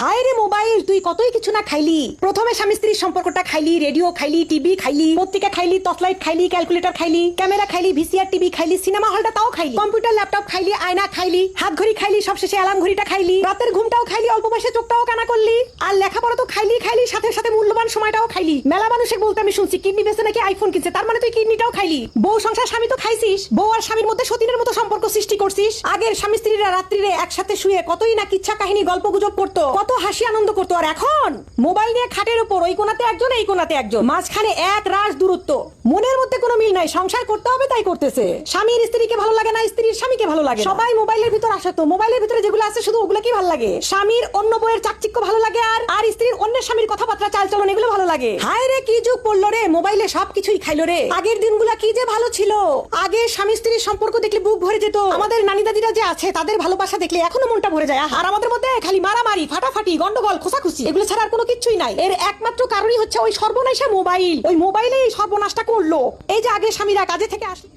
হায় রে মোবাইল, তুই কতই কিছু না খাইলি। প্রথমে স্বামী স্ত্রীর সম্পর্কটা খাইলি, রেডিও খাইলি, টিভি খাইলি, পত্রিকা খাইলি, টর্চলাইট খাইলি, ক্যালকুলেটর খাইলি, ক্যামেরা খাইলি, ভিসিআর টিভি খাইলি, সিনেমা হলটা তাও খাইলি, কম্পিউটার ল্যাপটপ খাইলি, আয়না খাইলি, হাত ঘড়ি খাইলি, সবশেষে অ্যালার্ম ঘড়িটা খাইলি, রাতের ঘুমটাও খাইলি, অল্প বয়সে চোখটাও কানা করলি, আর লেখাপড়া তো খাইলি খাইলি, সাথে সাথে মূল্যবান সময়টাও খাইলি। মেলা মানুষে বলতে আমি শুনছি কিডনি বেচে নাকি আইফোন কিনছে, তার মানে তুই কিডনিটাও খাইলি। বউ সংসার স্বামী তো খাইছিস, বউ আর স্বামীর মধ্যে সতীনের মতো সম্পর্ক সৃষ্টি করছিস। আগের স্বামী স্ত্রীরা রাত্রিরে একসাথে শুয়ে কতই না কিচ্ছা কাহিনী গল্প গুজব করতো, কত হাসি আনন্দ করতো। আর এখন মোবাইল নিয়ে খাটের উপর ওই কোনাতে একজন এই কোনাতে একজন, মাঝখানে এক রাশ দূরত্ব, মনের মধ্যে কোনো মিল নাই। সংসার করতে হবে তাই করতেছে। স্বামীর স্ত্রীকে ভালো লাগে না, স্ত্রীর স্বামীকে ভালো লাগে। সবাই মোবাইলের ভিতর আসক্ত, মোবাইলের ভিতরে যেগুলো আছে শুধু ওগুলো কি ভালো লাগে। স্বামীর অন্য বইয়ের চাকচিক্য ভালো লাগে, আর স্ত্রীর অন্যের স্বামীর কথাবার্তা চালচলন এগুলো ভালো লাগে। হায় রে কি যুগ পড়লো রে, মোবাইলে সবকিছুই খাইলো রে। আগের দিনগুলা কি যে ভালো ছিল। আগে স্বামী স্ত্রীর সম্পর্ক দেখলে বুক ভরে যেত। আমাদের নানি দাদিরা যে আছে তাদের ভালোবাসা দেখলে এখনো মনটা ভরে যায়। আর আমাদের মধ্যে খালি মারামারি, ফাটাফাটি, গন্ডগোল, খোসাখুসি, এগুলো ছাড়া আর কোনো কিছুই নাই। এর একমাত্র কারণই হচ্ছে ওই সর্বনাশা মোবাইল। ওই মোবাইলেই সর্বনাশটা করলো। এই যে আগে স্বামীরা কাজে থেকে আসলে